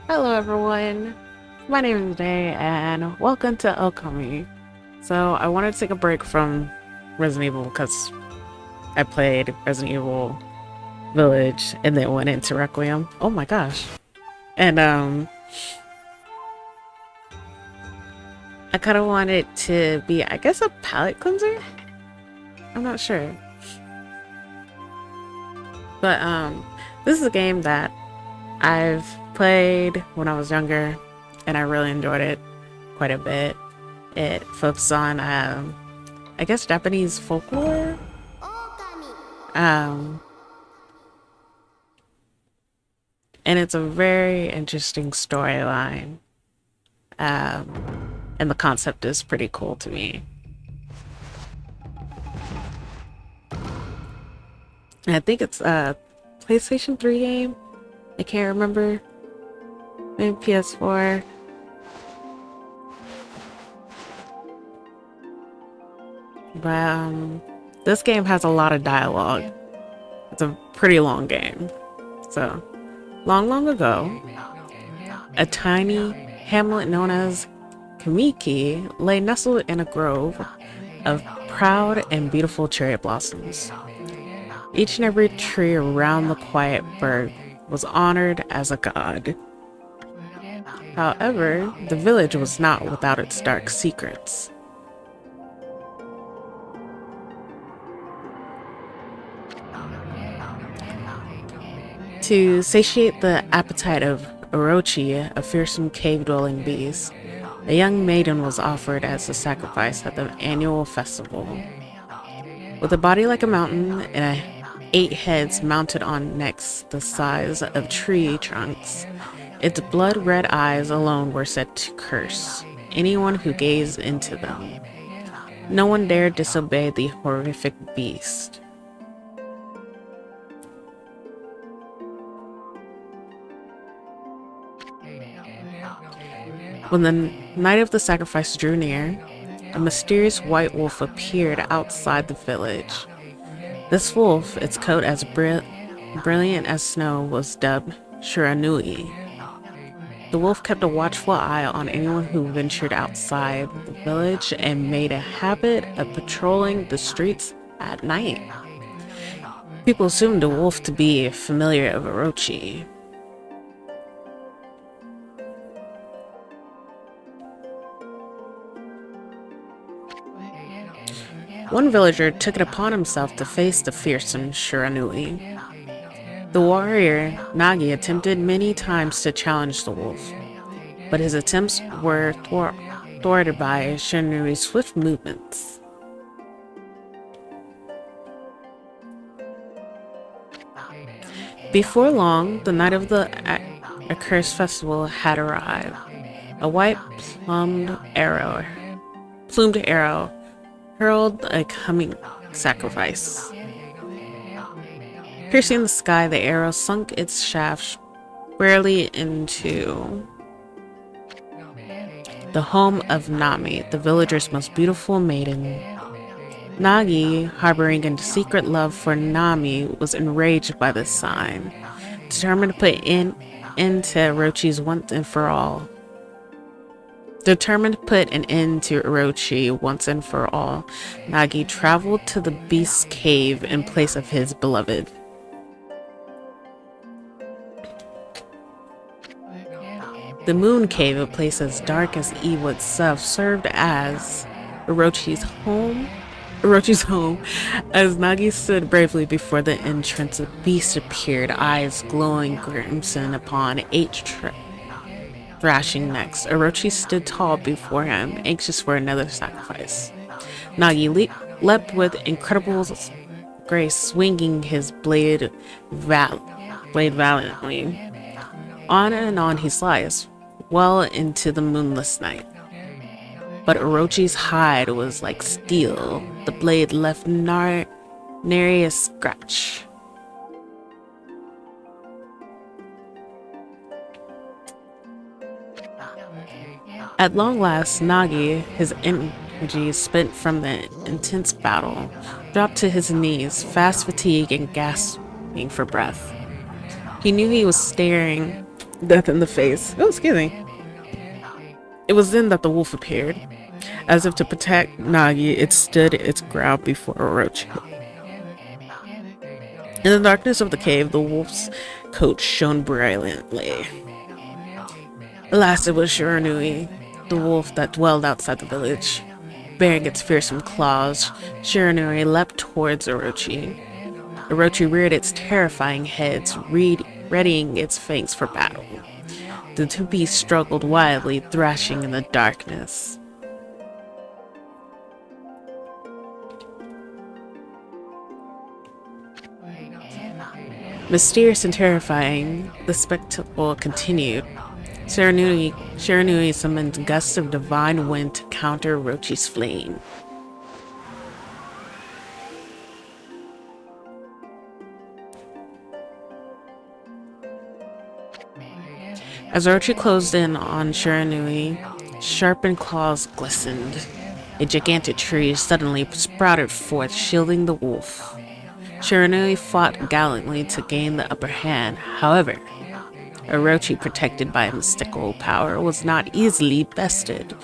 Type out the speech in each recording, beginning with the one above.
Hello everyone, my name is Day and welcome to Okami. So I wanted to take a break from Resident Evil because I played Resident Evil Village and then went into Requiem. Oh my gosh. And I kind of wanted to be, I guess, a palate cleanser? I'm not sure. But this is a game that I've played when I was younger and I really enjoyed it quite a bit. It focuses on I guess Japanese folklore. Okami. Um, and it's a very interesting storyline. And the concept is pretty cool to me. And I think it's a PlayStation 3 game. I can't remember. Maybe PS4. But this game has a lot of dialogue. It's a pretty long game. So, long ago, a tiny hamlet known as Kamiki lay nestled in a grove of proud and beautiful cherry blossoms. Each and every tree around the quiet burg was honored as a god. However, the village was not without its dark secrets. To satiate the appetite of Orochi, a fearsome cave-dwelling beast, a young maiden was offered as a sacrifice at the annual festival. With a body like a mountain and 8 heads mounted on necks the size of tree trunks, its blood-red eyes alone were said to curse anyone who gazed into them. No one dared disobey the horrific beast. When the night of the sacrifice drew near, a mysterious white wolf appeared outside the village. This wolf, its coat as brilliant as snow, was dubbed Shiranui. The wolf kept a watchful eye on anyone who ventured outside the village and made a habit of patrolling the streets at night. People assumed the wolf to be familiar of Orochi. One villager took it upon himself to face the fearsome Shiranui. The warrior, Nagi, attempted many times to challenge the wolf, but his attempts were thwarted by Shiranui's swift movements. Before long, the night of the accursed festival had arrived. A white plumed arrow hurled a coming sacrifice. Piercing the sky, the arrow sunk its shaft squarely into the home of Nami, the villager's most beautiful maiden. Nagi, harboring a secret love for Nami, was enraged by this sign, determined to put an end to Orochi's once and for all. Determined to put an end to Orochi once and for all, Nagi traveled to the beast's cave in place of his beloved. The moon cave, a place as dark as evil itself, served as Orochi's home. As Nagi stood bravely before the entrance, the beast appeared, eyes glowing crimson upon 8 thrashing necks. Orochi stood tall before him, anxious for another sacrifice. Nagi leapt with incredible grace, swinging his blade valiantly. On and on he sliced, well into the moonless night. But Orochi's hide was like steel. The blade left nary a scratch. At long last, Nagi, his energy spent from the intense battle, dropped to his knees, fast fatigued and gasping for breath. He knew he was staring Death in the face. Oh, excuse me. It was then that the wolf appeared. As if to protect Nagi, it stood its ground before Orochi. In the darkness of the cave, the wolf's coat shone brilliantly. Alas, it was Shiranui, the wolf that dwelled outside the village. Bearing its fearsome claws, Shiranui leapt towards Orochi. Orochi reared its terrifying head, readying its fangs for battle. The two beasts struggled wildly, thrashing in the darkness. Mysterious and terrifying, the spectacle continued. Shiranui summoned gusts of divine wind to counter Orochi's flame. As Orochi closed in on Shiranui, sharpened claws glistened. A gigantic tree suddenly sprouted forth, shielding the wolf. Shiranui fought gallantly to gain the upper hand. However, Orochi, protected by a mystical power, was not easily bested.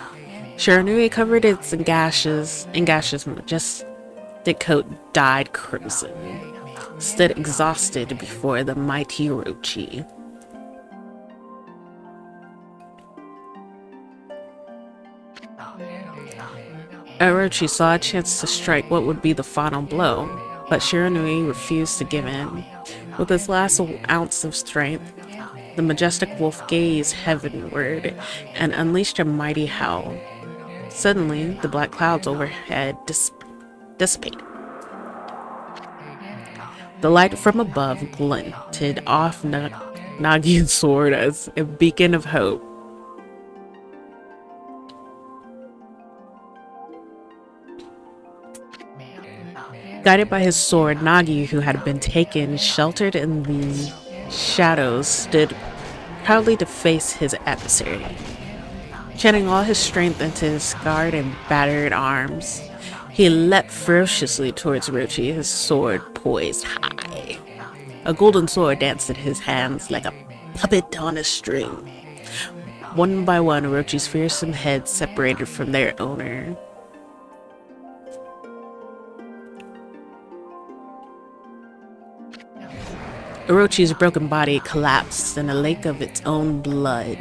Shiranui covered its gashes majestic coat dyed crimson, stood exhausted before the mighty Orochi. Orochi saw a chance to strike what would be the final blow, but Shiranui refused to give in. With its last ounce of strength, the majestic wolf gazed heavenward and unleashed a mighty howl. Suddenly, the black clouds overhead dissipated. The light from above glinted off Nagi's sword as a beacon of hope. Guided by his sword, Nagi, who had been taken sheltered in the shadows, stood proudly to face his adversary. Channeling all his strength into his scarred and battered arms, he leapt ferociously towards Orochi, his sword poised high. A golden sword danced in his hands like a puppet on a string. One by one, Orochi's fearsome heads separated from their owner. Orochi's broken body collapsed in a lake of its own blood.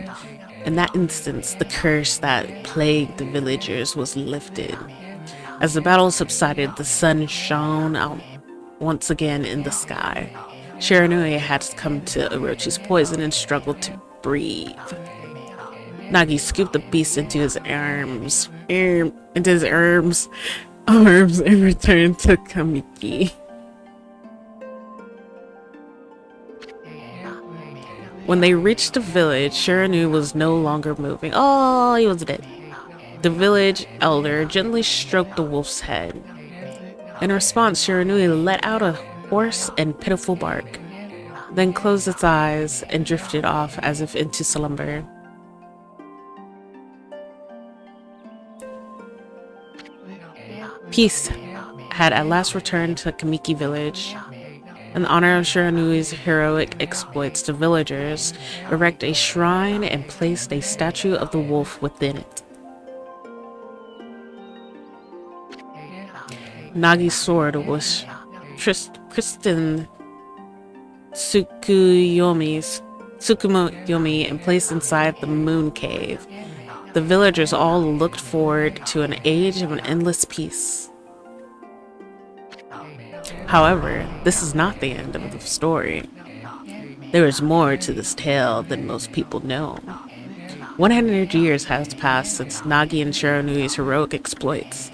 In that instant, the curse that plagued the villagers was lifted. As the battle subsided, the sun shone out once again in the sky. Shiranui had succumbed to Orochi's poison and struggled to breathe. Nagi scooped the beast into his arms, and returned to Kamiki. When they reached the village, Shiranui was no longer moving. Oh, he was dead. The village elder gently stroked the wolf's head. In response, Shiranui let out a hoarse and pitiful bark, then closed its eyes and drifted off as if into slumber. Peace had at last returned to Kamiki village. In honor of Shiranui's heroic exploits, the villagers erect a shrine and placed a statue of the wolf within it. Nagi's sword was christened Tsukuyomi and placed inside the moon cave. The villagers all looked forward to an age of an endless peace. However, this is not the end of the story. There is more to this tale than most people know. 100 years has passed since Nagi and Shiranui's heroic exploits.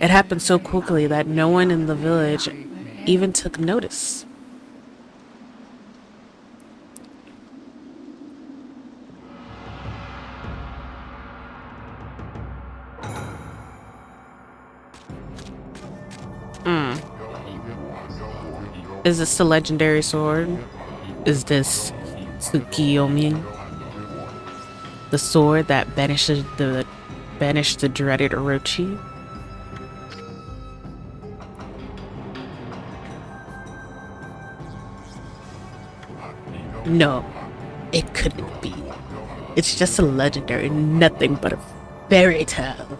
It happened so quickly that no one in the village even took notice. Is this the legendary sword? Is this Tsukuyomi? The sword that banished the dreaded Orochi? No. It couldn't be. It's just a legendary, nothing but a fairy tale.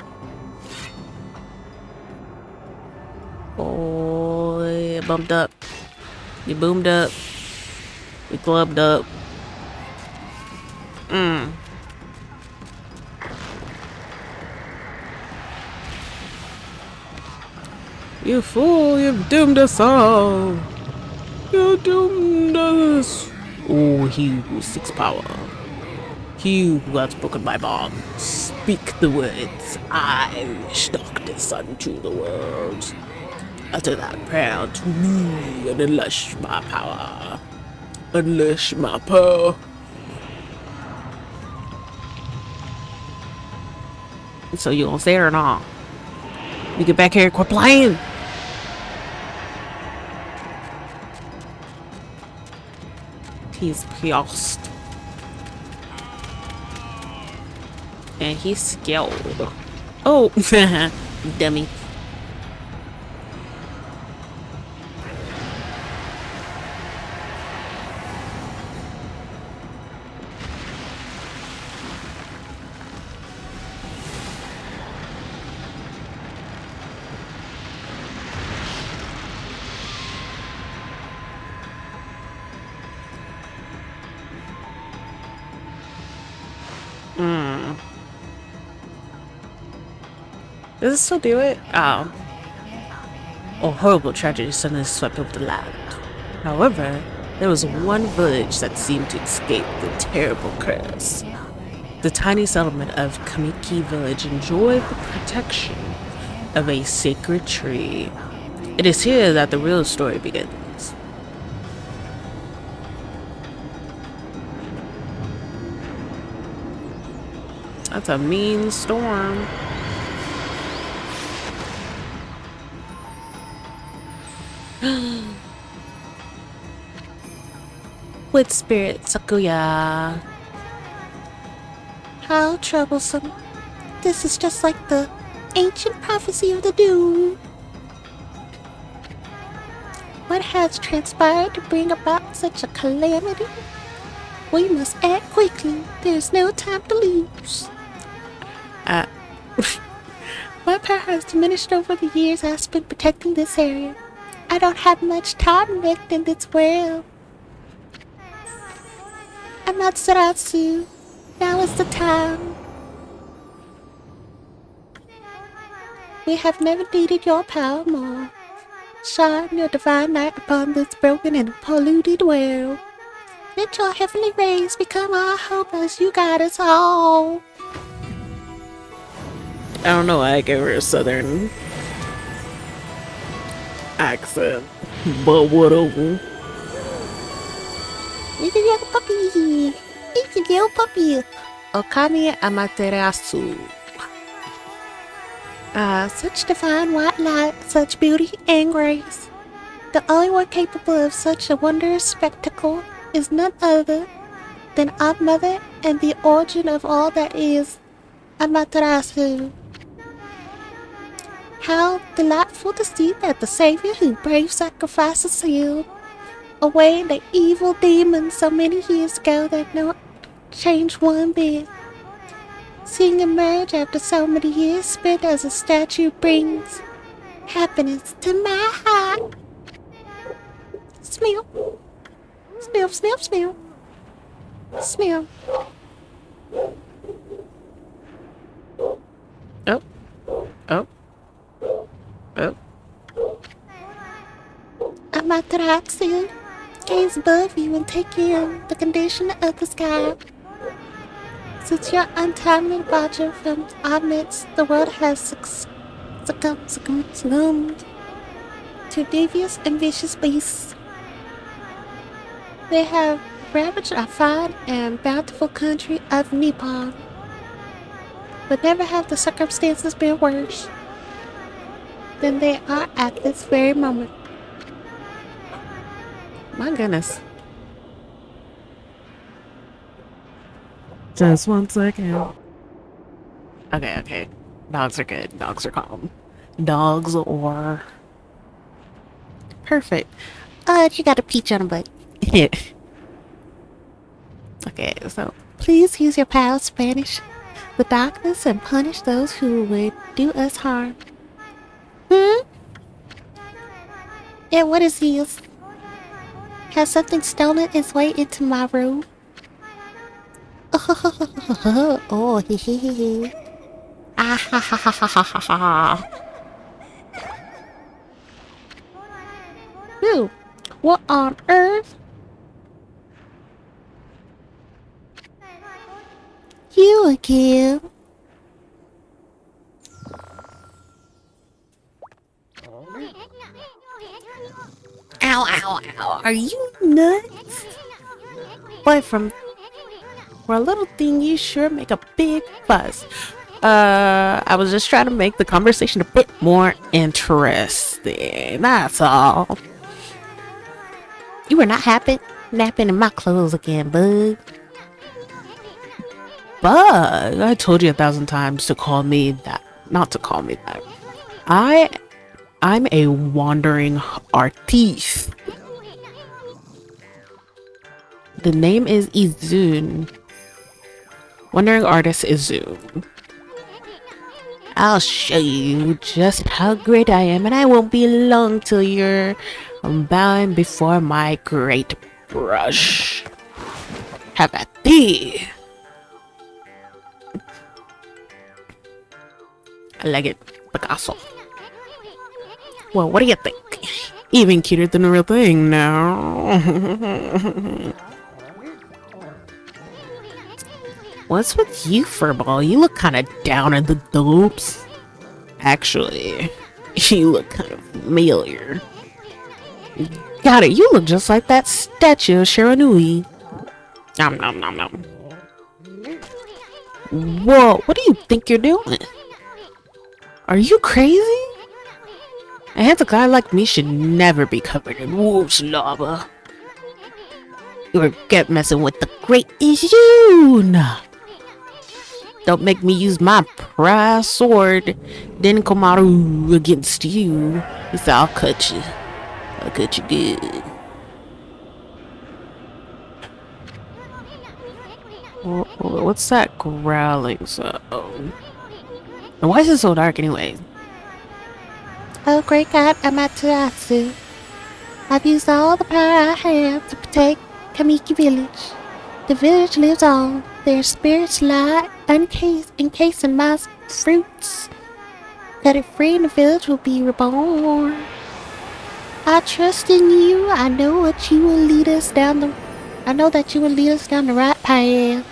Oh, you bumped up. You boomed up. You clubbed up. You fool, you've doomed us all. You doomed us. Oh, he who seeks power. He who has broken my bonds. Speak the words. I wish darkness unto the world. Utter that prayer to me and unleash my power. Unleash my power. So you gonna say it or not? You get back here and quit playing. He's pissed. And he's skilled. Oh, dummy. Does it still do it? Oh. A horrible tragedy suddenly swept over the land. However, there was one village that seemed to escape the terrible curse. The tiny settlement of Kamiki Village enjoyed the protection of a sacred tree. It is here that the real story begins. That's a mean storm. Wood spirit Sakuya. How troublesome. This is just like the ancient prophecy of the doom. What has transpired to bring about such a calamity? We must act quickly. There's no time to lose. My power has diminished over the years I spent protecting this area. I don't have much time left in this world. Amaterasu, now is the time. We have never needed your power more. Shine your divine light upon this broken and polluted world. Let your heavenly rays become our hope as you guide us all. I don't know, I gave her a southern accent, but whatever. It's a little puppy. It's a little puppy. Okami Amaterasu. Such divine white light, such beauty and grace. The only one capable of such a wondrous spectacle is none other than our mother and the origin of all that is, Amaterasu. How delightful to see that the Savior who brave sacrifices sealed away the evil demons so many years ago that not changed one bit. Seeing emerge after so many years spent as a statue brings happiness to my heart. Smell. Smell, smell, smell. Smell. Oh. Oh. Oh. Amaterasu, gaze above you and take in the condition of the sky. Since your untimely departure from our midst, the world has succumbed to devious and vicious beasts. They have ravaged our fine and bountiful country of Nippon. But never have the circumstances been worse than they are at this very moment. My goodness. Just 1 second. Okay. Dogs are good. Dogs are calm. Dogs are perfect. You got a peach on a butt. Okay, so please use your power of Spanish the darkness and punish those who would do us harm. Hmm? Yeah, what is this? Has something stolen its way into my room? Oh, hee hee hee hee. Ah ha ha ha ha ha ha ha. Phew. What on earth? You again? Ow, ow, ow. Are you nuts? Boy, for a little thing, you sure make a big fuss. I was just trying to make the conversation a bit more interesting. That's all. You were not happy napping in my clothes again, bug. Bug? I told you 1,000 times to call me that. Not to call me that. I'm a wandering artiste. The name is Izun. Wandering artist Izun. I'll show you just how great I am, and I won't be long till you're bowing before my great brush. Have at thee. I like it, Picasso. Well, what do you think? Even cuter than the real thing now. What's with you, Furball? You look kind of down in the dumps. Actually, you look kind of familiar. Got it, you look just like that statue of Shiranui. Nom nom nom nom. Whoa, what do you think you're doing? Are you crazy? A handsome guy like me should never be covered in wolf's lava. You get messing with the great Izun. Don't make me use my prize sword, then Komaru against you. He said, I'll cut you. I'll cut you good. What's that growling sound? And why is it so dark anyway? Oh, great God, Amaterasu. I've used all the power I have to protect Kamiki Village. The village lives on. Their spirits lie encased in my fruits. Cut it free and the village will be reborn. I trust in you. I know that you will lead us down the right path.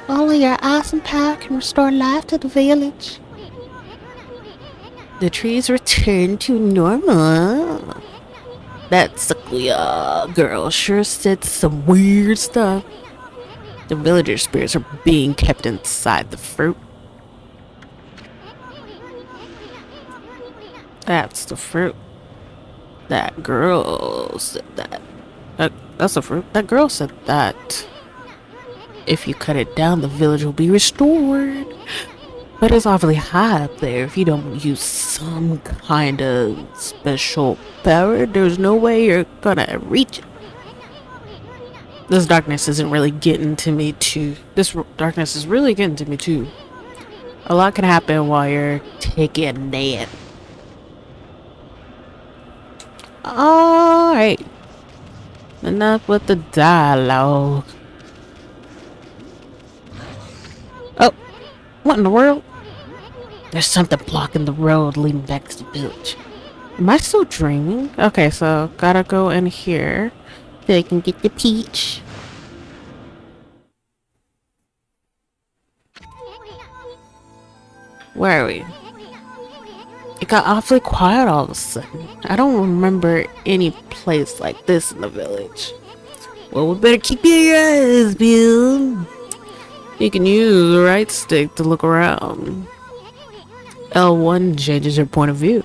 Only your awesome power can restore life to the village. The trees return to normal. That Sequoia girl sure said some weird stuff. The villager spirits are being kept inside the fruit. That's the fruit. That girl said that. That's the fruit. That girl said that. If you cut it down, the village will be restored. But it's awfully high up there. If you don't use some kind of special power, there's no way you're gonna reach it. This darkness isn't really getting to me too. This darkness is really getting to me too. A lot can happen while you're taking a nap. Alright. Enough with the dialogue. Oh, what in the world? There's something blocking the road leading back to the village. Am I still dreaming? Okay, so gotta go in here so I can get the peach. Where are we? It got awfully quiet all of a sudden. I don't remember any place like this in the village. Well, we better keep your eyes peeled. You can use the right stick to look around. L1 changes your point of view.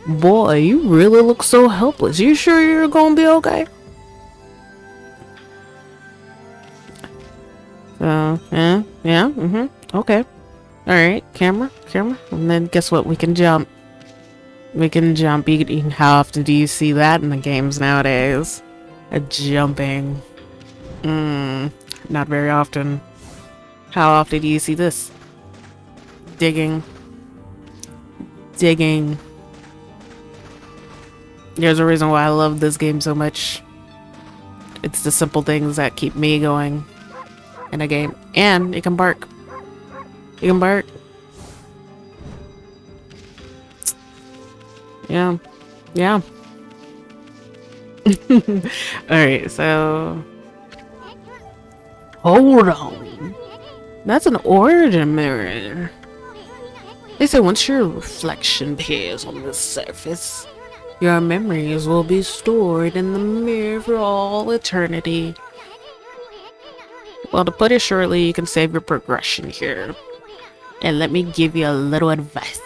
Boy, you really look so helpless. You sure you're gonna be okay? Okay. Alright, camera. And then guess what? We can jump. How often do you see that in the games nowadays? A jumping. Not very often. How often do you see this? Digging. Digging. There's a reason why I love this game so much. It's the simple things that keep me going in a game. And you can bark. You can bark. Yeah. Yeah. Alright, so... Hold on. That's an origin mirror. They say once your reflection appears on the surface, your memories will be stored in the mirror for all eternity. Well, to put it shortly, you can save your progression here. And let me give you a little advice.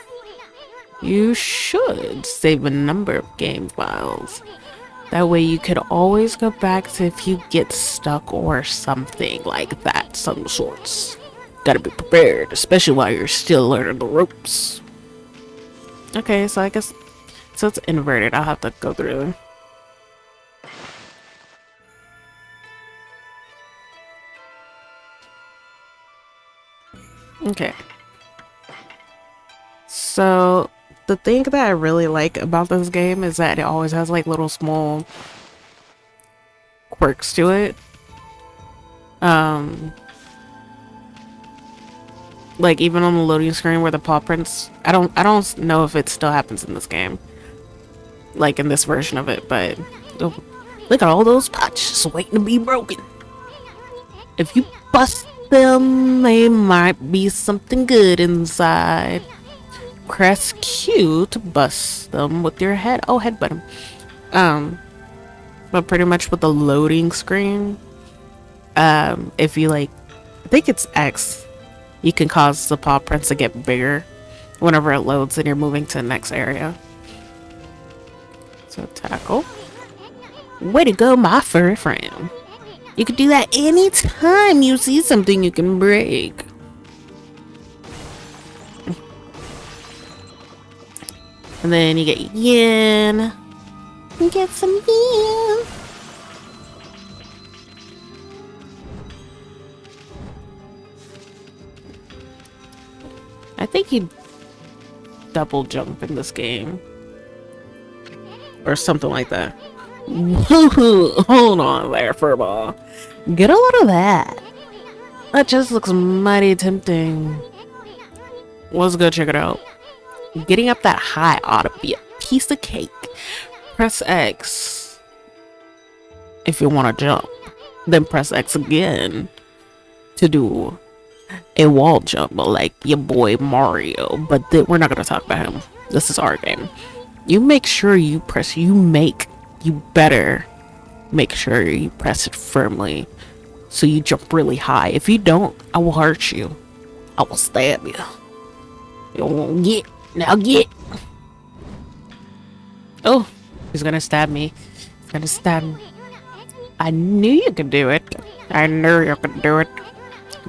You should save a number of game files. That way you could always go back to if you get stuck or something like that, some sorts. Gotta be prepared, especially while you're still learning the ropes. Okay, so I guess, so it's inverted, I'll have to go through. Okay. So, the thing that I really like about this game is that it always has like little small quirks to it. Like even on the loading screen where the paw prints, I don't know if it still happens in this game. Like in this version of it, but oh, look at all those pots just waiting to be broken. If you bust them, they might be something good inside. Press Q to bust them with your head. Oh, headbutt them. But pretty much with the loading screen, if you like, I think it's X, you can cause the paw prints to get bigger whenever it loads and you're moving to the next area. So tackle. Way to go, my furry friend. You can do that anytime you see something you can break. And then you get yen. You get some yen. I think you double jump in this game. Or something like that. Hold on there, furball. Get a load of that. That just looks mighty tempting. Let's go check it out. Getting up that high ought to be a piece of cake. Press X if you want to jump. Then press X again to do a wall jump like your boy Mario. But we're not going to talk about him. This is our game. You make sure you better make sure you press it firmly so you jump really high. If you don't, I will hurt you. I will stab you. You won't get. Now get. Oh, he's gonna stab me. He's gonna stab me. I knew you could do it. I knew you could do it.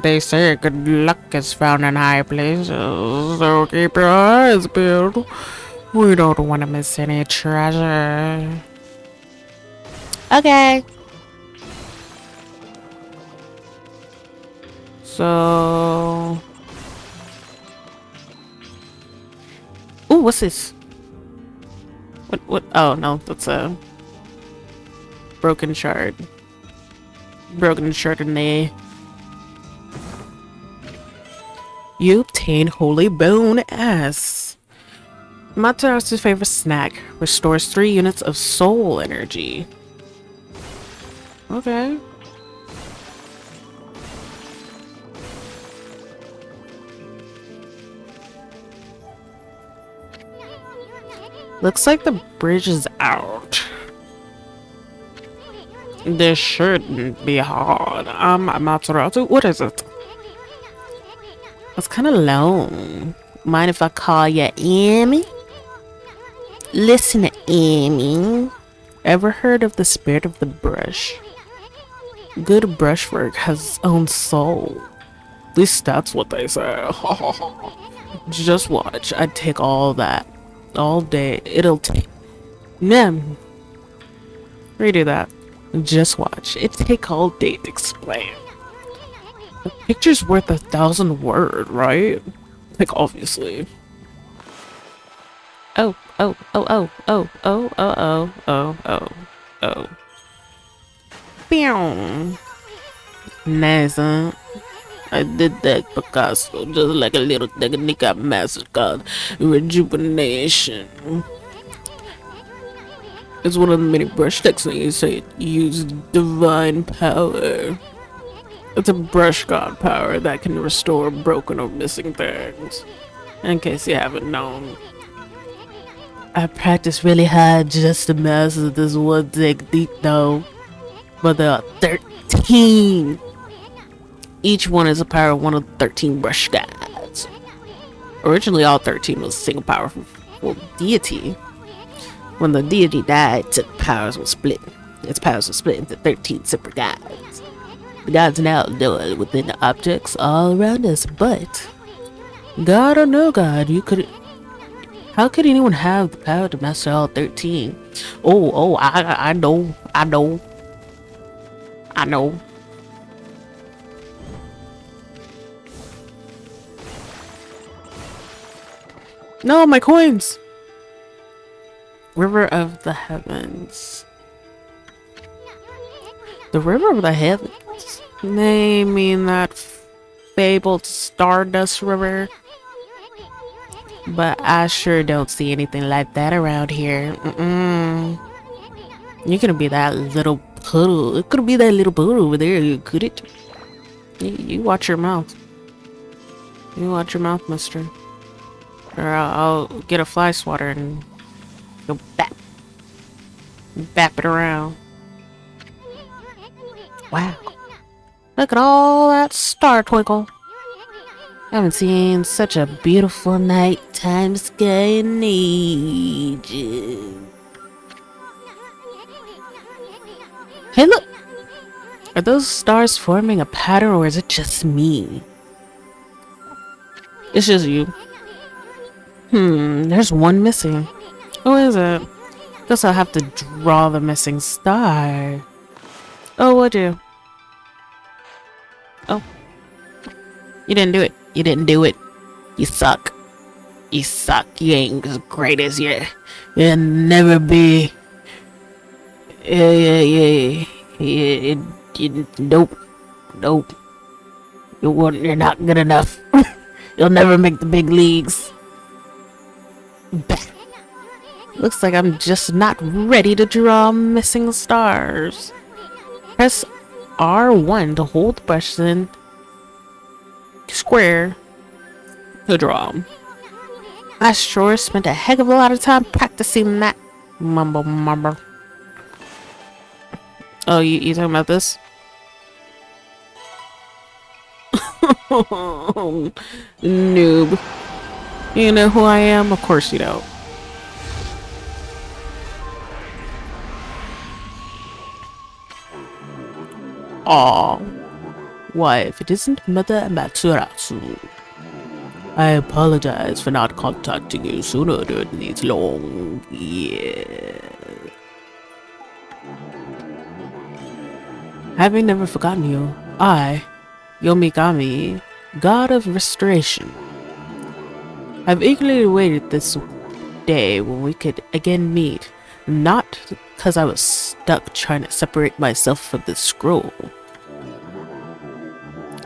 They say good luck is found in high places, so keep your eyes peeled. We don't want to miss any treasure. Okay. So... Ooh, what's this? What? Oh, no, that's a... broken shard. Broken Chardonnay. You obtain Holy Bone S. Matsuratsu's favorite snack. Restores 3 units of soul energy. Okay. Looks like the bridge is out. This shouldn't be hard. Matsuratsu, what is it? It's kind of low. Mind if I call you Amy? Listen, Amy. Ever heard of the spirit of the brush? Good brushwork has its own soul. At least that's what they say. Just watch. I'd take all that. All day. It'll take... Redo that. Just watch. It take all day to explain. A picture's worth 1,000 words, right? Like, obviously. Oh, oh, oh, oh, oh, oh, oh, oh, oh, oh, oh. Pew! Nice, huh? I did that Picasso, just like a little technique I mastered called rejuvenation. It's one of the many brush techniques that use divine power. It's a brush god power that can restore broken or missing things. In case you haven't known. I practiced really hard just to master this one technique though. But there are 13. Each one is a power of one of the 13 brush gods. Originally all 13 was a single powerful deity. When the deity died, its powers were split. Its powers were split into 13 separate gods. The gods now dwell within the objects all around us, but God or no God, how could anyone have the power to master all 13? I know. No, my coins! River of the Heavens. The River of the Heavens? They mean that fabled Stardust River? But I sure don't see anything like that around here. You couldn't be that little puddle. It could be that little puddle over there, could it? You watch your mouth. You watch your mouth, mister. Or I'll get a fly swatter and go bap it around. Wow. Look at all that star twinkle. I haven't seen such a beautiful nighttime sky in ages. Hey, look! Are those stars forming a pattern or is it just me? It's just you. There's one missing. Who is it? Guess I'll have to draw the missing star. Oh, would you? Oh. You didn't do it. You didn't do it. You suck. You suck. You ain't as great as you. You'll never be. Nope. You're not good enough. You'll never make the big leagues. Looks like I'm just not ready to draw missing stars. Press R1 to hold the brush, then square to draw. I sure spent a heck of a lot of time practicing that. Mumble. Oh, you talking about this? Noob. You know who I am? Of course you don't. Aw. Why, if it isn't Mother Amaterasu. I apologize for not contacting you sooner during these long years. Having never forgotten you, I, Yomigami, God of Restoration, have eagerly awaited this day when we could again meet, not because I was stuck trying to separate myself from the scroll.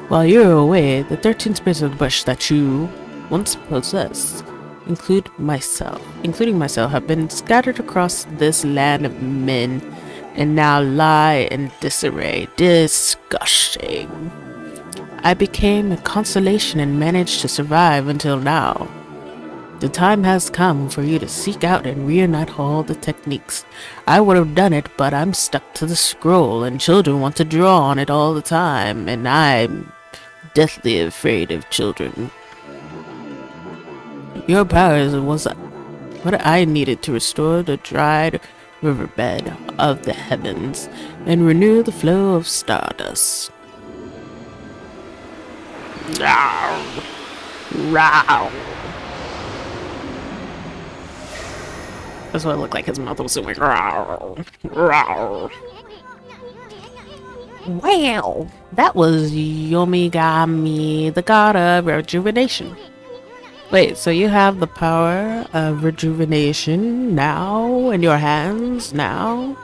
While you were away, the 13 spirits of the bush that you once possessed, including myself, have been scattered across this land of men and now lie in disarray. Disgusting. I became a consolation and managed to survive until now. The time has come for you to seek out and reunite all the techniques. I would have done it, but I'm stuck to the scroll and children want to draw on it all the time, and I'm deathly afraid of children. Your powers was what I needed to restore the dried riverbed of the heavens and renew the flow of stardust. Row. That's what it looked like his mouth was doing. Row. Wow, that was Yomigami, the god of rejuvenation. Wait, so you have the power of rejuvenation now in your hands now?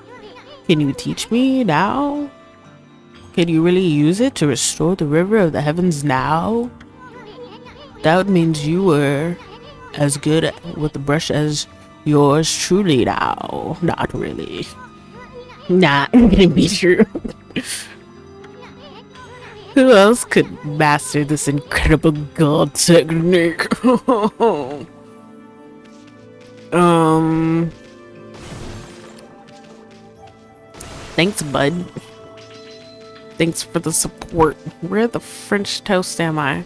Can you teach me now? Can you really use it to restore the river of the heavens now? That means you were as good with the brush as yours truly now. Not really. Nah, it can't be true. Who else could master this incredible god technique? um. Thanks, bud. Thanks for the support. Where the French toast am I?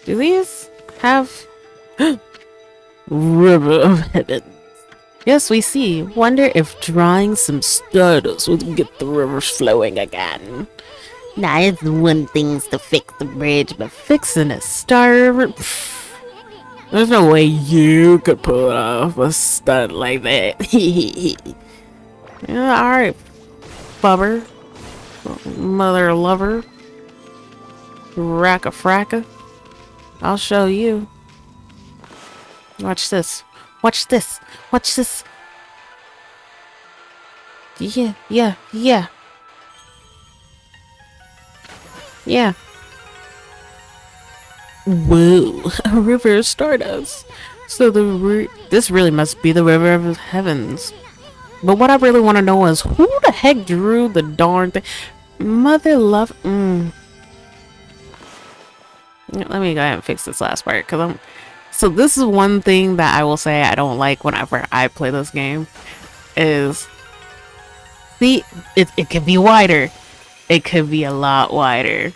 Do these have River of Heaven? Yes, we see. Wonder if drawing some stardust would get the rivers flowing again. Nah, it's one thing's to fix the bridge, but fixing a star river... Pfft. There's no way you could pull off a stunt like that. Yeah, alright, bubber. Mother lover. Racka fracka. I'll show you. Watch this. Watch this. Watch this. Yeah, yeah, yeah. Yeah. Whoa, a river of stardust. So this really must be the river of heavens. But what I really want to know is who the heck drew the darn thing? Mother love. Let me go ahead and fix this last part because So this is one thing that I will say I don't like whenever I play this game. Is see, it could be wider. It could be a lot wider.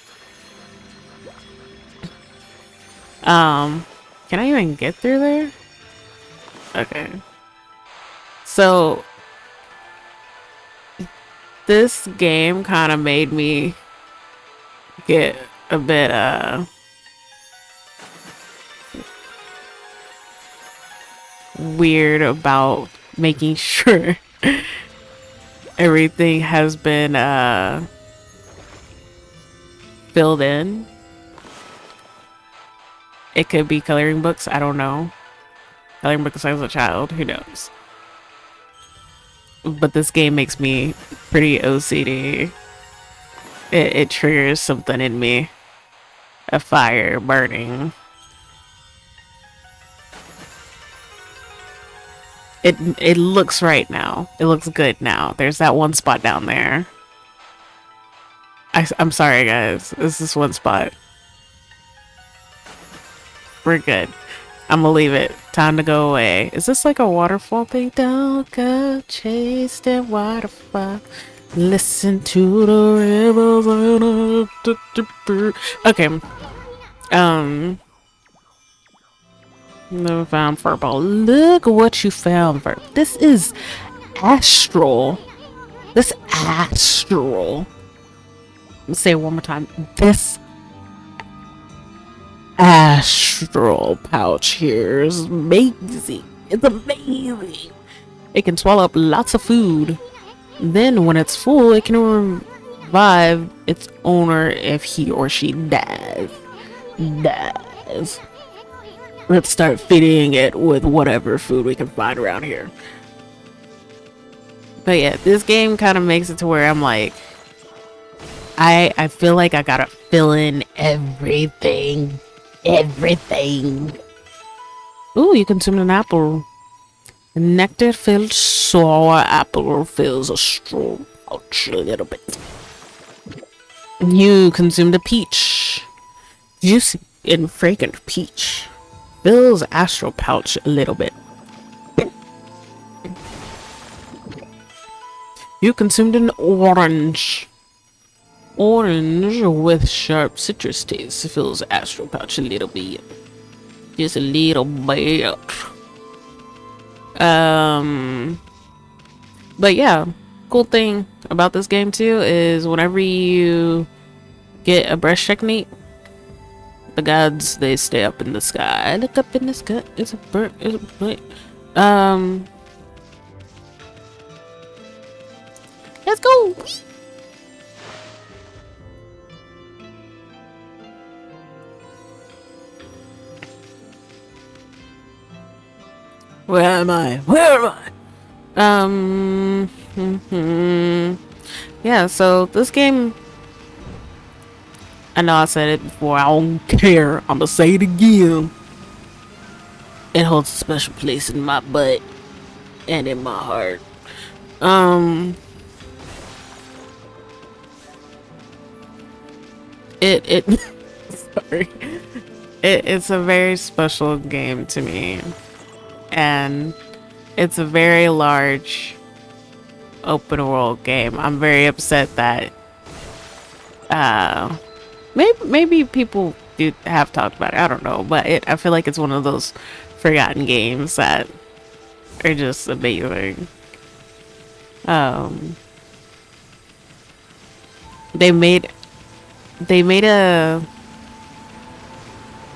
Can I even get through there? Okay. So this game kind of made me get a bit weird about making sure everything has been filled in. It could be coloring books, I don't know. Coloring books as a child, who knows? But this game makes me pretty OCD. It triggers something in me. A fire burning. It looks right now. It looks good now. There's that one spot down there. I'm sorry, guys. This is one spot. We're good. I'm gonna leave it. Time to go away. Is this like a waterfall thing? Don't go chase the waterfall. Listen to the rivers. Okay. Never found purple. Look what you found for. This is astral. This astral. Let me say it one more time. This astral pouch here is amazing. It's amazing. It can swallow up lots of food. Then when it's full, it can revive its owner if he or she dies. Let's start feeding it with whatever food we can find around here. But yeah, this game kind of makes it to where I'm like, I feel like I gotta fill in everything. Ooh, you consumed an apple. A nectar-filled sour apple fills a straw pouch a little bit. You consumed a peach. Juicy and fragrant peach fills astral pouch a little bit. You consumed an orange. Orange with sharp citrus taste fills astral pouch a little bit. Just a little bit. But yeah, cool thing about this game too is whenever you get a brush technique, the gods, they stay up in the sky. Look up in the sky. It's a bird. It's a bird. Let's go. Where am I? Where am I? Yeah, so this game, I know I said it before, I don't care. I'm gonna say it again. It holds a special place in my butt and in my heart. It sorry. It's a very special game to me. And it's a very large open world game. I'm very upset that maybe people do have talked about it. I don't know, but I feel like it's one of those forgotten games that are just amazing. They made a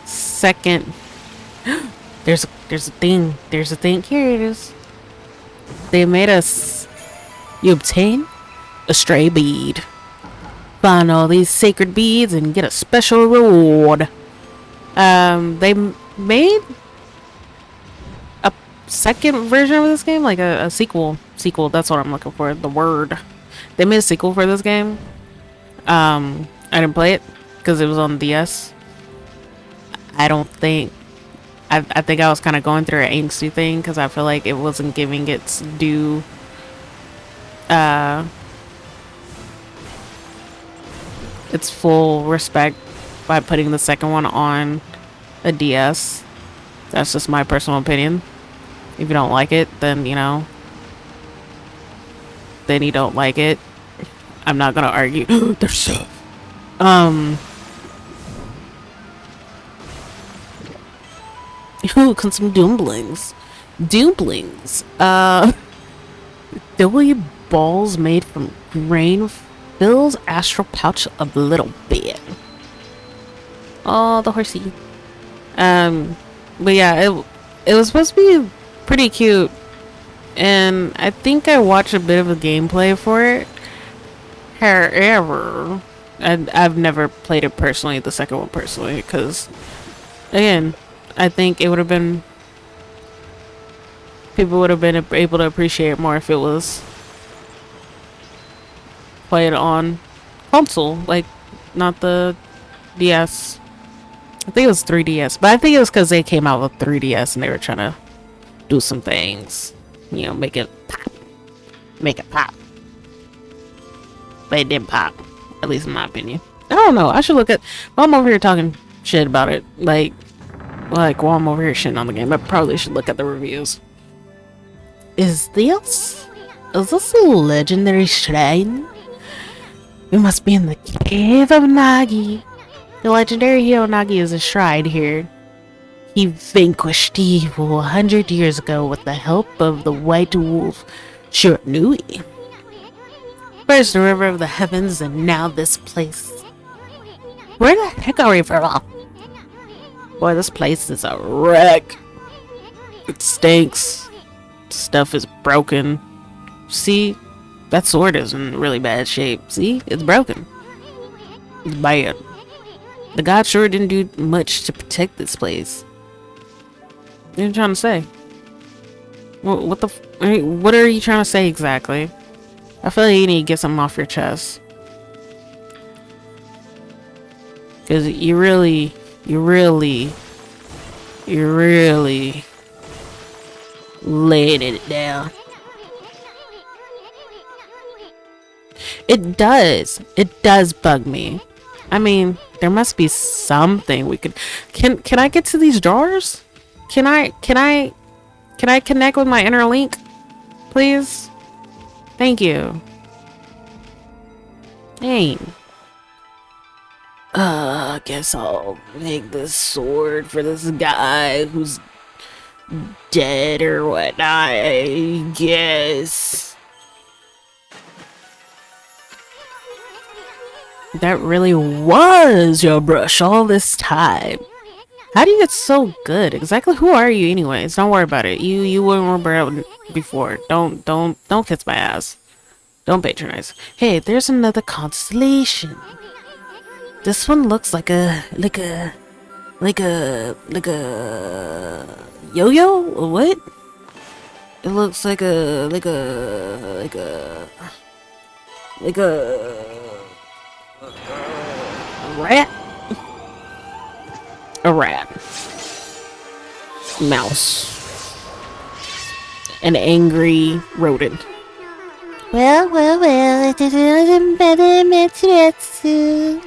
second. There's a thing. Here it is. They made us. You obtain a stray bead. Find all these sacred beads and get a special reward. They made a second version of this game, like a sequel. That's what I'm looking for. The word. They made a sequel for this game. I didn't play it because it was on DS. I think I was kind of going through an angsty thing because I feel like it wasn't giving its due its full respect by putting the second one on a DS. That's just my personal opinion. If you don't like it, then you know, then you don't like it. I'm not gonna argue. There's so Ooh, some dumplings. W balls made from grain fills astral pouch a little bit. Oh, the horsey. But yeah, it was supposed to be pretty cute, and I think I watched a bit of a gameplay for it. However, I've never played it personally, the second one personally, because again, I think it would have been, people would have been able to appreciate it more if it was played on console, like not the DS. I think it was 3DS, but I think it was because they came out with 3DS and they were trying to do some things, you know, make it pop. But it didn't pop, at least in my opinion. I don't know. I should look at. While I'm over here talking shit about it, like while I'm over here shitting on the game, I probably should look at the reviews. Is this a legendary shrine? We must be in the cave of Nagi. The legendary hero Nagi is enshrined here. He vanquished evil 100 years ago with the help of the white wolf Shiranui. First the river of the heavens and now this place. Where the heck are we from? Boy, this place is a wreck. It stinks. Stuff is broken. See? That sword is in really bad shape. See? It's broken. It's bad. The god sure didn't do much to protect this place. What are you trying to say? What are you trying to say exactly? I feel like you need to get something off your chest. Because you really laid it down. It does bug me. I mean, there must be something we could. Can I get to these drawers? Can I connect with my inner link, please? Thank you. Dang. I guess I'll make this sword for this guy who's dead or whatnot, I guess. That really was your brush all this time. How do you get so good? Exactly who are you anyways? Don't worry about it. You weren't remember before. Don't kiss my ass. Don't patronize. Hey, there's another constellation. This one looks like a yo-yo? Or what? It looks like a rat? A rat. Mouse. An angry rodent. Well, it isn't better Mitsuretsu.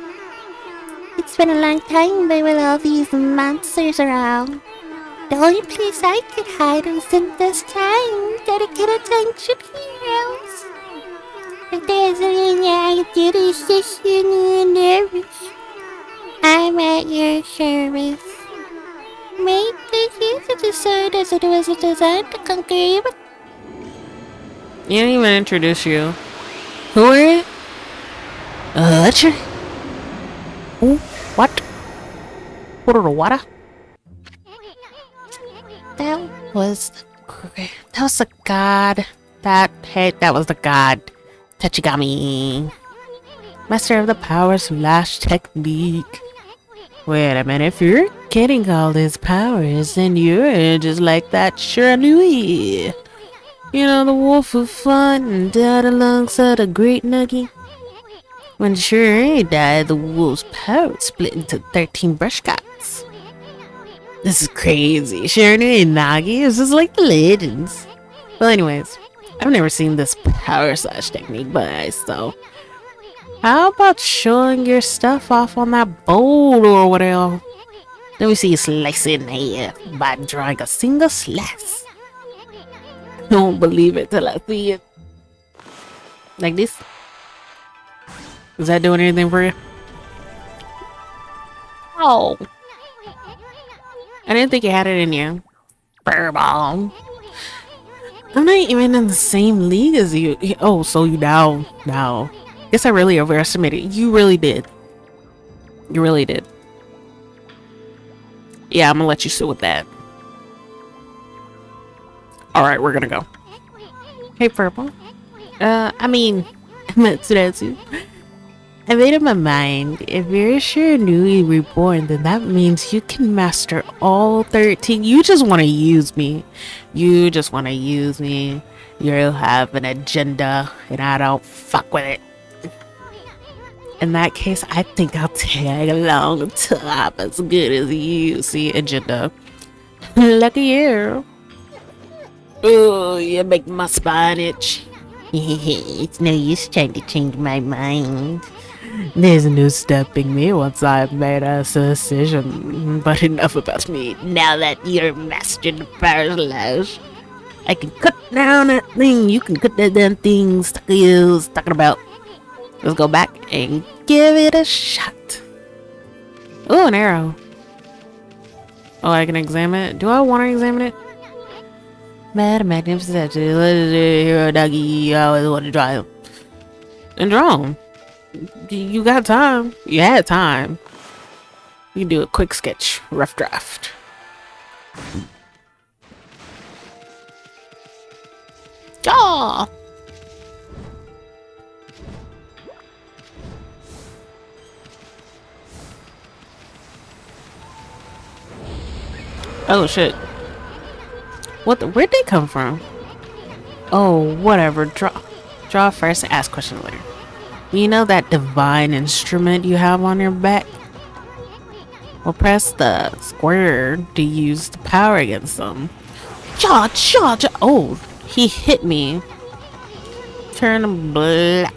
It's been a long time with all these monsters around. The only place I could hide was in this time. Dedicate attention heroes. If there's anything I do to assist you in your nervous, I'm at your service. Make this use of the sword as it was designed to conquer you. You didn't even introduce you. Who are you? That's your... Ooh, what? What are the water? That was the god. That was the god. Tachigami. Master of the power slash technique. Wait a minute, if you're getting all these powers, then you're just like that Shiranui. You know, the wolf of fun and died alongside a great nugget. When Shiranui died, the wolf's power split into 13 brush cuts. This is crazy. Shiranui and Nagi is just like the legends. Well, anyways, I've never seen this power slash technique, but so how about showing your stuff off on that bowl or whatever? Let me see you slice it in half by drawing a single slice. Don't believe it till I see it. Like this. Is that doing anything for you? Oh. I didn't think you had it in you. Furball. I'm not even in the same league as you. Oh, so you now. Guess I really overestimated. You really did. You really did. Yeah, I'm gonna let you sit with that. Alright, we're gonna go. Hey, Purple. Matsuratsu. I made up my mind. If you're Shiranui reborn, then that means you can master all 13. You just want to use me. You just want to use me. You'll have an agenda, and I don't fuck with it. In that case, I think I'll tag along until I'm as good as you. See, agenda. Lucky you. Oh, you make my spine itch. It's no use trying to change my mind. There's no stopping me once I've made a decision. But enough about me. Now that you're mastered the power slash, I can cut down that thing. You can cut that damn thing. Skills talking about. Let's go back and give it a shot. Oh, an arrow. Oh, I can examine it. Do I want to examine it? Mad magnificent hero doggy. I always want to draw him. And draw him. You got time. You had time. You can do a quick sketch. Rough draft. Oh! Oh shit. Where'd they come from? Oh, whatever. Draw first, ask question later. You know that divine instrument you have on your back? Well, press the square to use the power against them. Oh, he hit me. Turn black.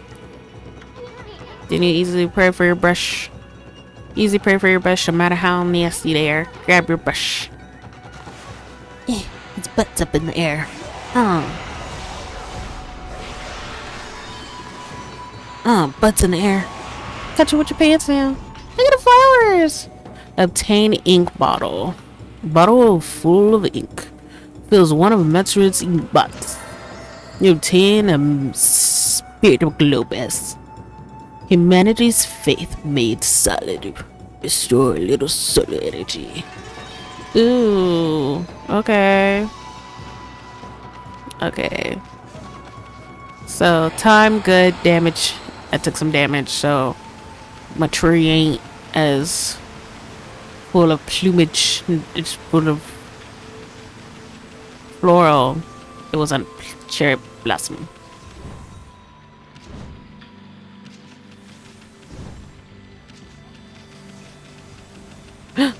Then you easily pray for your brush. Easy pray for your brush, no matter how nasty they are. Grab your brush. Its butt's up in the air. Butts in the air. Catch it with your pants down. Look at the flowers. Obtain ink bottle. Bottle full of ink. Fills one of Metroid's ink bottles. You obtain a spirit of globus. Humanity's faith made solid. Restore a little solar energy. Ooh. Okay. Okay. So time, good, damage. I took some damage, so my tree ain't as full of plumage. It's full of floral. It was a cherry blossom. Did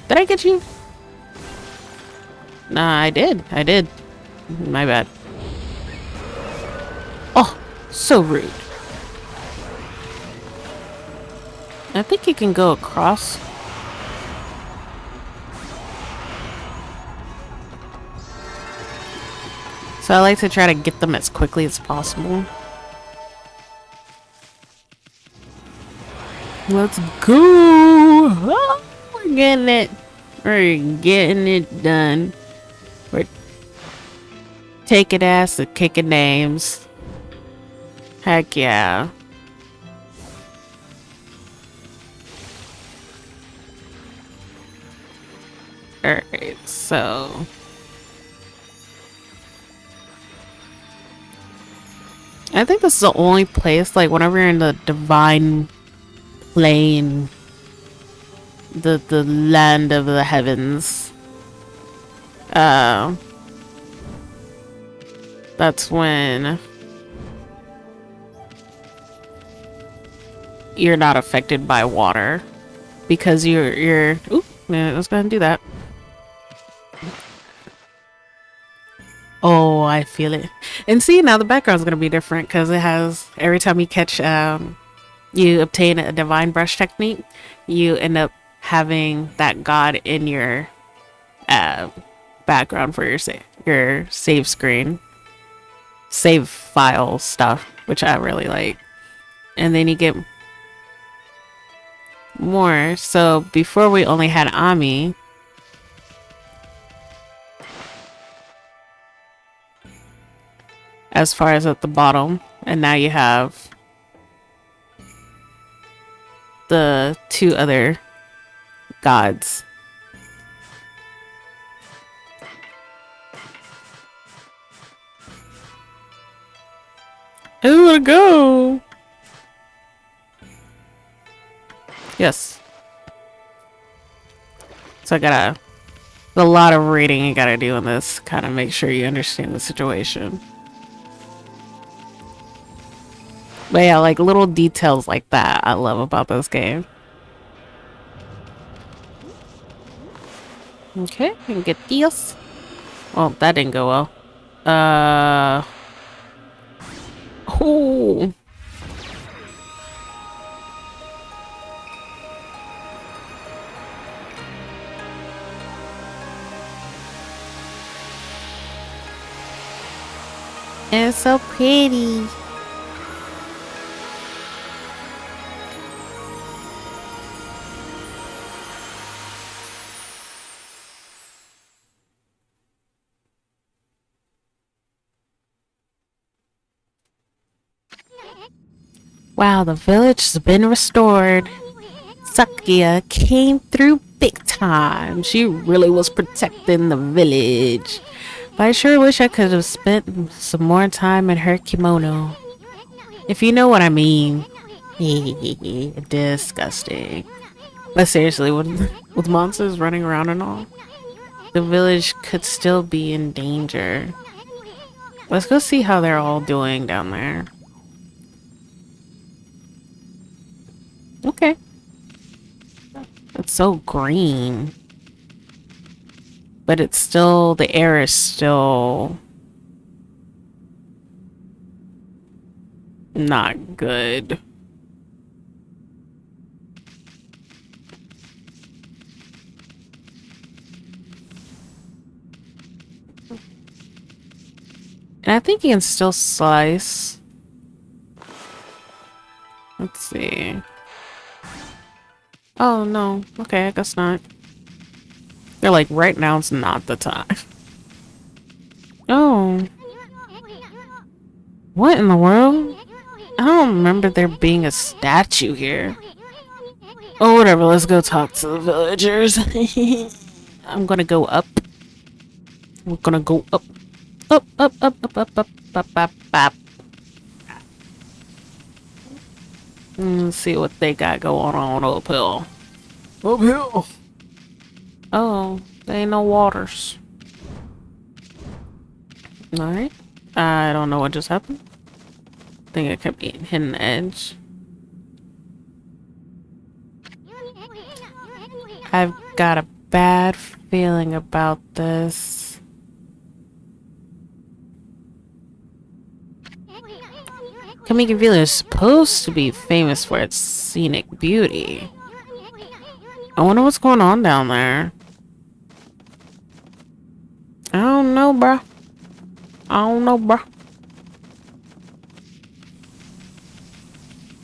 I get you? Nah, I did. I did. My bad. Oh, so rude. I think you can go across. So I like to try to get them as quickly as possible. Let's go! Oh, we're getting it. We're getting it done. We're taking ass and kicking names. Heck yeah. Alright, so... I think this is the only place, like, whenever you're in the divine plane, the land of the heavens, that's when you're not affected by water. Because you're... Oop, yeah, let's go ahead and do that. Oh, I feel it. And see, now the background's gonna be different because it has every time you catch you obtain a divine brush technique, you end up having that god in your background for your save screen, save file stuff, which I really like. And then you get more. So before we only had Ami. As far as at the bottom, and now you have the two other gods. I wanna go. Yes. So I gotta a lot of reading you gotta do in this, kind of make sure you understand the situation. But yeah, like little details like that I love about this game. Okay, and get this. Well, that didn't go well. Oh. It's so pretty. Wow, the village has been restored. Sakia came through big time. She really was protecting the village. But I sure wish I could have spent some more time in her kimono. If you know what I mean. Disgusting. But seriously, with monsters running around and all, the village could still be in danger. Let's go see how they're all doing down there. Okay. It's so green. But it's still, the air is still not good. And I think you can still slice. Let's see. Oh, no. Okay, I guess not. They're like, right now it's not the time. Oh. What in the world? I don't remember there being a statue here. Oh, whatever. Let's go talk to the villagers. I'm gonna go up. We're gonna go up. Up, up, up, up, up, up, up, up, up. Let's see what they got going on uphill. Uphill. Oh, there ain't no waters. Alright. I don't know what just happened. I think it kept hitting the edge. I've got a bad feeling about this. Okami Village is supposed to be famous for its scenic beauty. I wonder what's going on down there. I don't know, bruh. I don't know, bruh.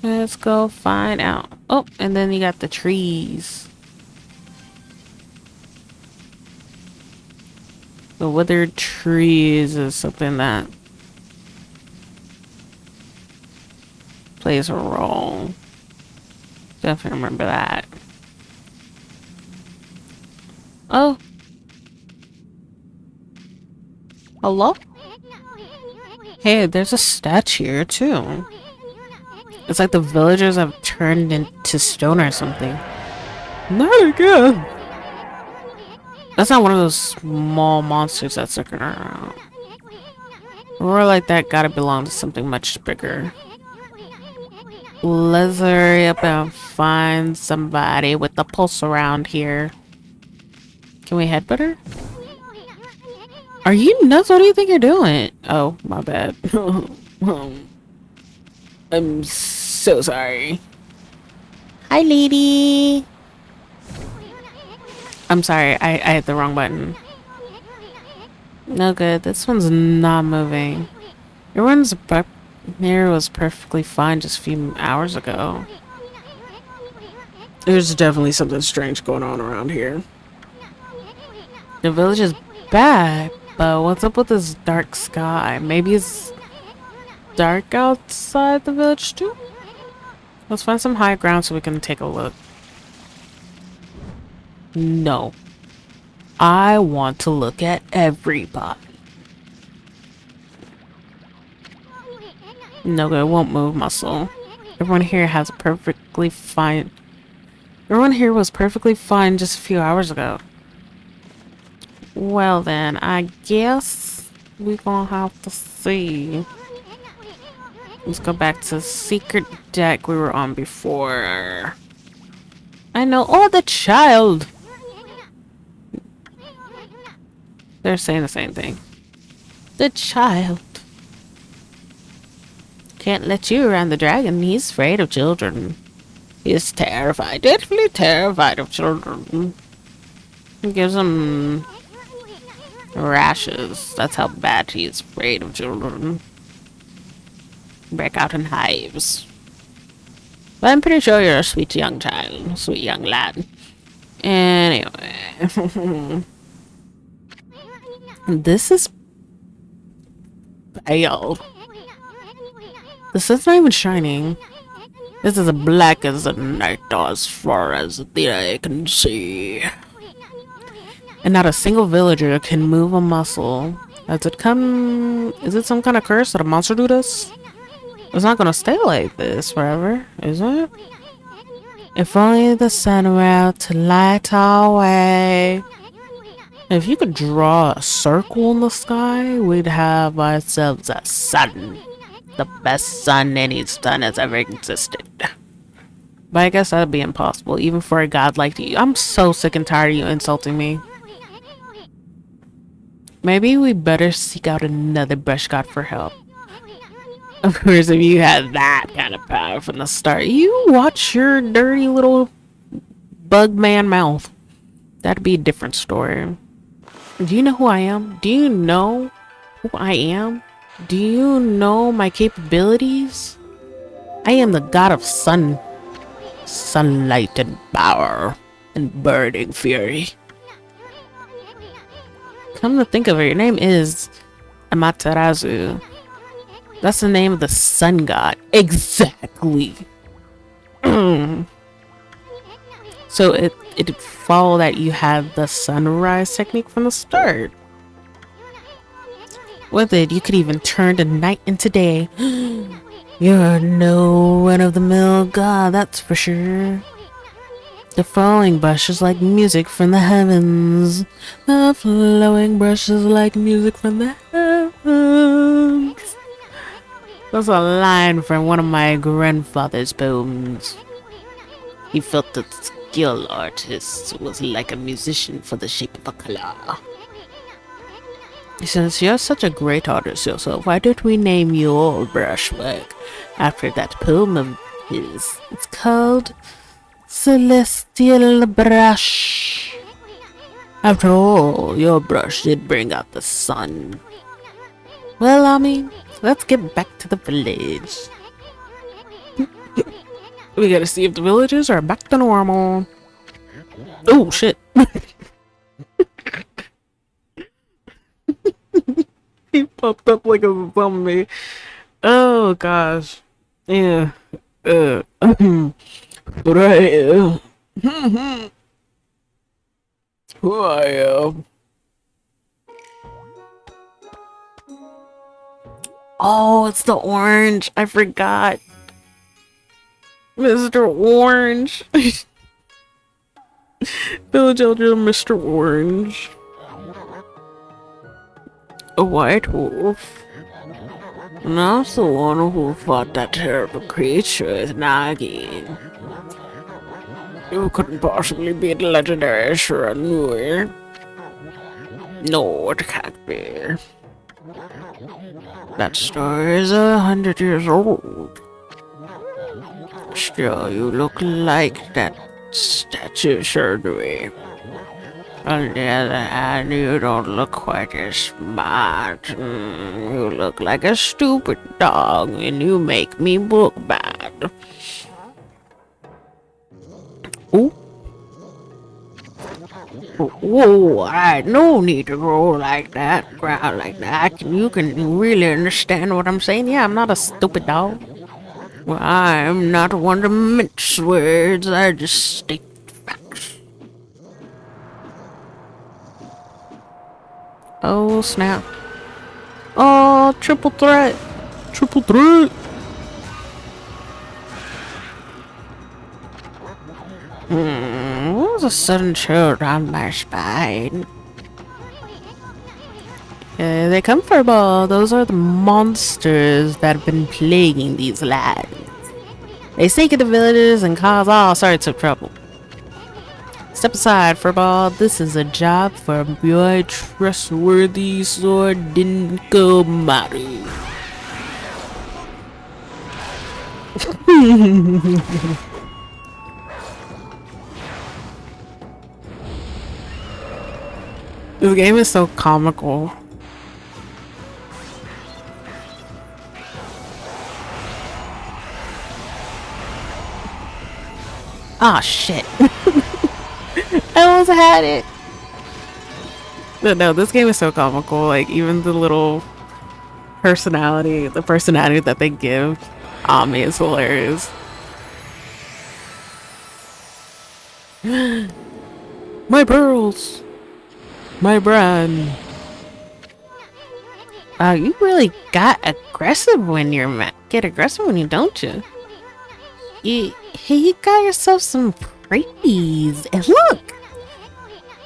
Let's go find out. Oh, and then you got the trees. The withered trees is something that plays a role. Definitely remember that. Oh. Hello? Hey, there's a statue here too. It's like the villagers have turned into stone or something. Not again. That's not one of those small monsters that's looking around. More like that gotta belong to something much bigger. Let's hurry up and find somebody with the pulse around here. Can we head better? Are you nuts? What do you think you're doing? Oh, my bad. I'm so sorry. Hi, lady. I'm sorry, I hit the wrong button. No good, this one's not moving. Everyone's mirror was perfectly fine just a few hours ago. There's definitely something strange going on around here. The village is back, but what's up with this dark sky? Maybe it's dark outside the village too? Let's find some high ground so we can take a look. No. I want to look at everybody. No good, won't move muscle. Everyone here has perfectly fine. Everyone here was perfectly fine just a few hours ago. Well then, I guess we're gonna have to see. Let's go back to the secret deck we were on before. I know. Oh, the child! They're saying the same thing. The child. Can't let you around the dragon. He's afraid of children. He's terrified. Definitely terrified of children. He gives them rashes. That's how bad he is afraid of children. Break out in hives. But I'm pretty sure you're a sweet young child. Sweet young lad. Anyway. This is pale. The sun's not even shining. This is as black as the night as far as the eye can see. And not a single villager can move a muscle. Is it some kind of curse that a monster do this? It's not gonna stay like this forever, is it? If only the sun were out to light our way. If you could draw a circle in the sky, we'd have ourselves a sun. The best sun any sun has ever existed. But I guess that'd be impossible, even for a god like you. I'm so sick and tired of you insulting me. Maybe we better seek out another brush god for help. Of course, if you had that kind of power from the start, you watch your dirty little bug man mouth. That'd be a different story. Do you know who I am? Do you know who I am? Do you know my capabilities? I am the god of sun. Sunlight and power and burning fury. Come to think of it, your name is Amaterasu. That's the name of the sun god. Exactly. So it follow that you had the sunrise technique from the start. With it, you could even turn the night into day. You're no run-of-the-mill god, that's for sure. The flowing brush is like music from the heavens. The flowing brush is like music from the heavens. That's a line from one of my grandfather's poems. He felt that the skill artist was like a musician for the shape of a color. Since you're such a great artist yourself, why don't we name your brushwork after that poem of his? It's called Celestial Brush. After all, your brush did bring out the sun. Well, Ami, let's get back to the village. We gotta see if the villagers are back to normal. Oh, shit. He popped up like a zombie. Oh, gosh. Yeah. But who I am. Oh, it's the orange. I forgot. Mr. Orange. Village Elder Mr. Orange. A white wolf. And that's the one who fought that terrible creature with Nagi. You couldn't possibly be the legendary Shiranui. No, it can't be. That story is 100 years old. Still, you look like that statue surgery. On the other hand, you don't look quite as smart. You look like a stupid dog, and you make me look bad. Ooh. Whoa, I no need to growl like that, growl like that. You can really understand what I'm saying? Yeah, I'm not a stupid dog. Well, I'm not one to mince words, I just state facts. Oh, snap. Oh, triple threat. Triple threat. What was a sudden chill down my spine? They come for a ball. Those are the monsters that have been plaguing these lands. They sneak into villages and cause all sorts of trouble. Step aside, Furball. This is a job for your trustworthy sword Dinkomaru. This game is so comical. Ah, shit. I almost had it. But no, this game is so comical. Like, even the little personality, the personality that they give Ami is hilarious. My pearls! My brand. You really got aggressive when you're mad. Get aggressive when you don't you? You got yourself some praise. And look!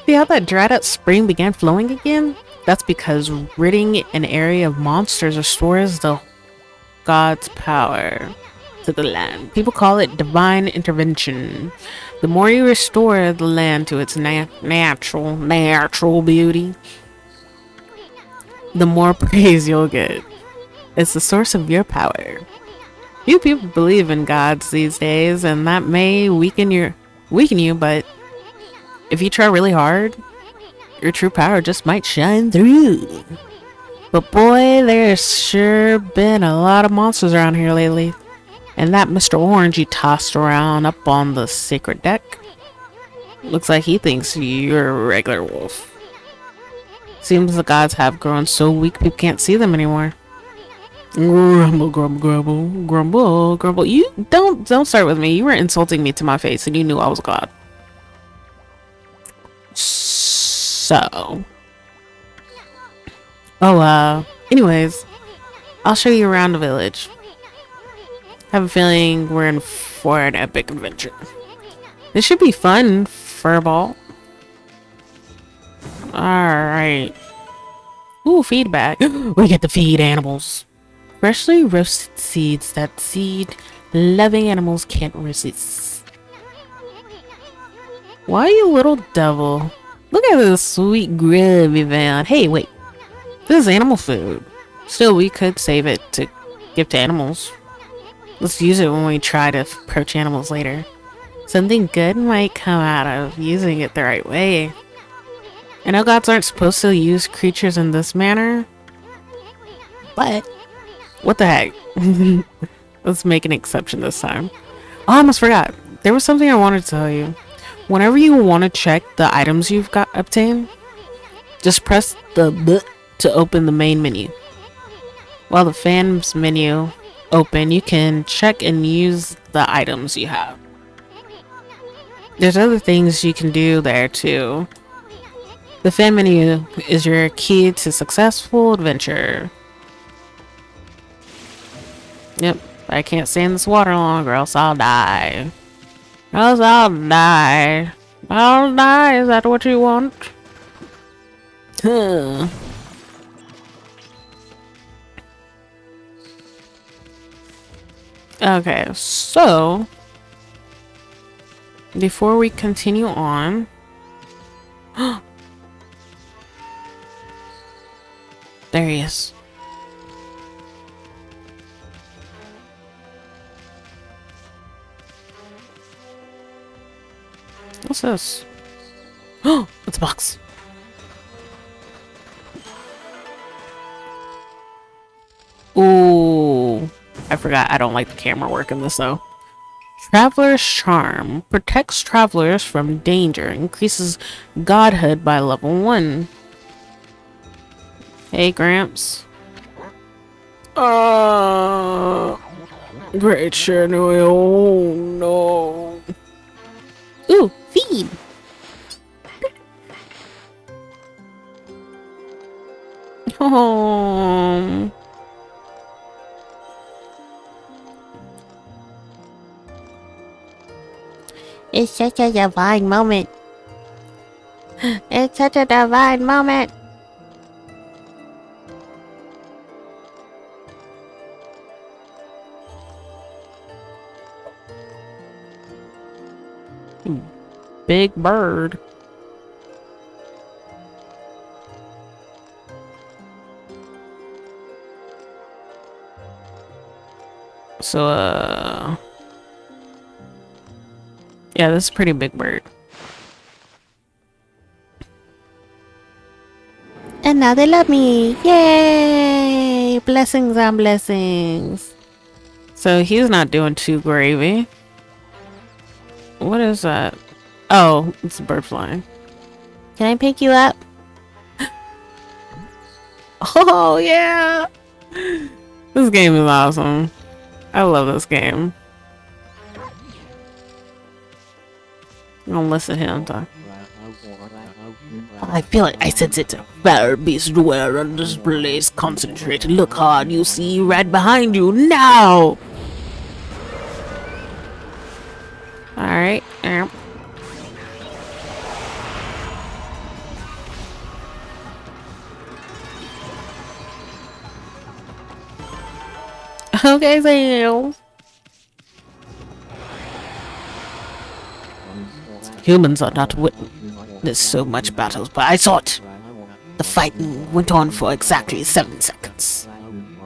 See how that dried out spring began flowing again? That's because ridding an area of monsters restores the god's power to the land. People call it divine intervention. The more you restore the land to its natural beauty, the more praise you'll get. It's the source of your power. Few people believe in gods these days, and that may weaken you, but if you try really hard, your true power just might shine through. But boy, there's sure been a lot of monsters around here lately. And that Mr. Orange you tossed around up on the sacred deck, looks like he thinks you're a regular wolf. Seems the gods have grown so weak people can't see them anymore. Grumble, grumble, grumble, grumble, grumble. You don't start with me. You were insulting me to my face and you knew I was a god. So. Oh, anyways, I'll show you around the village. Have a feeling we're in for an epic adventure. This should be fun, Furball. Alright. Ooh, feedback. We get to feed animals. Freshly roasted seeds that seed-loving animals can't resist. Why, you little devil? Look at this sweet grub we found. Hey, wait. This is animal food. Still, we could save it to give to animals. Let's use it when we try to approach animals later. Something good might come out of using it the right way. I know gods aren't supposed to use creatures in this manner, but what the heck? Let's make an exception this time. Oh, I almost forgot. There was something I wanted to tell you. Whenever you want to check the items you've got obtained, just press the B to open the main menu. While the fans menu open, you can check and use the items you have. There's other things you can do there too. The fan menu is your key to successful adventure. Yep, I can't stay in this water longer or else I'll die. Else I'll die. I'll die, is that what you want? Huh. Okay, so before we continue on, there he is. What's this? Oh, it's a box. Ooh, I forgot. I don't like the camera work in this though. Traveler's Charm protects travelers from danger, increases godhood by level 1. Hey, Gramps. Great Shiny. Oh no. Ooh, feed. Oh. It's such a divine moment. It's such a divine moment. Big bird. So, yeah, this is a pretty big bird. And now they love me. Yay! Blessings on blessings. So he's not doing too gravy. What is that? Oh, it's a bird flying. Can I pick you up? Oh, yeah! This game is awesome. I love this game. I'm gonna listen to him talk. I feel like I sense it. Fire beast dweller on this place. Concentrate. Look hard. You see right behind you now. Alright. Okay, so Humans are not witness so much battles, but I saw it. The fighting went on for exactly 7 seconds.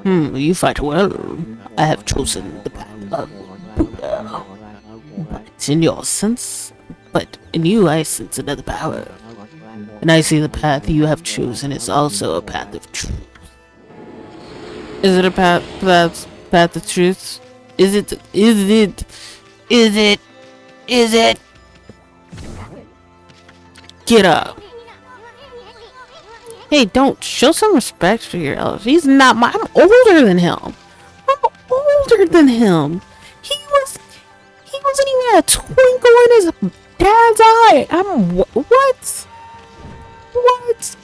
You fight well. I have chosen the path of Buddha. But in your sense, but in you I sense another power. And I see the path you have chosen is also a path of truth. is it a path of truth? Is it? Get up. Hey, don't show some respect for your elders. He's not my. I'm older than him. He wasn't even a twinkle in his dad's eye. What?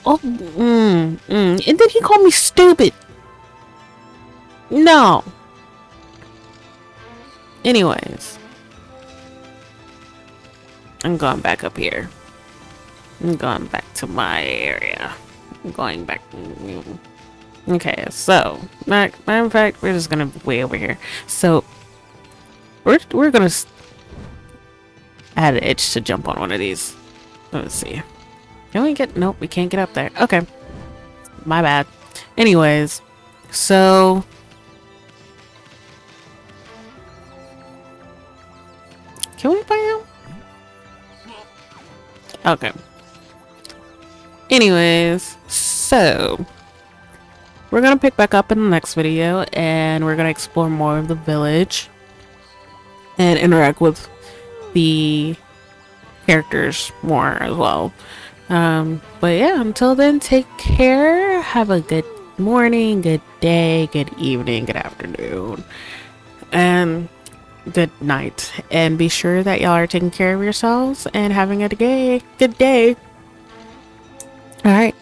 Oh, and then he called me stupid. No. Anyways, I'm going back up here. I'm going back to my area. I'm going back. Okay, so matter of fact, we're just gonna way over here. So we're gonna add an itch to jump on one of these. Let's see. Can we get? Nope, we can't get up there. Okay, my bad. Anyways, so can we buy him? Okay. Anyways, so we're gonna pick back up in the next video, and we're gonna explore more of the village and interact with the characters more as well. But yeah, until then, take care. Have a good morning, good day, good evening, good afternoon, and good night. And be sure that y'all are taking care of yourselves and having a good day. All right.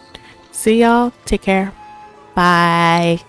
See y'all. Take care. Bye.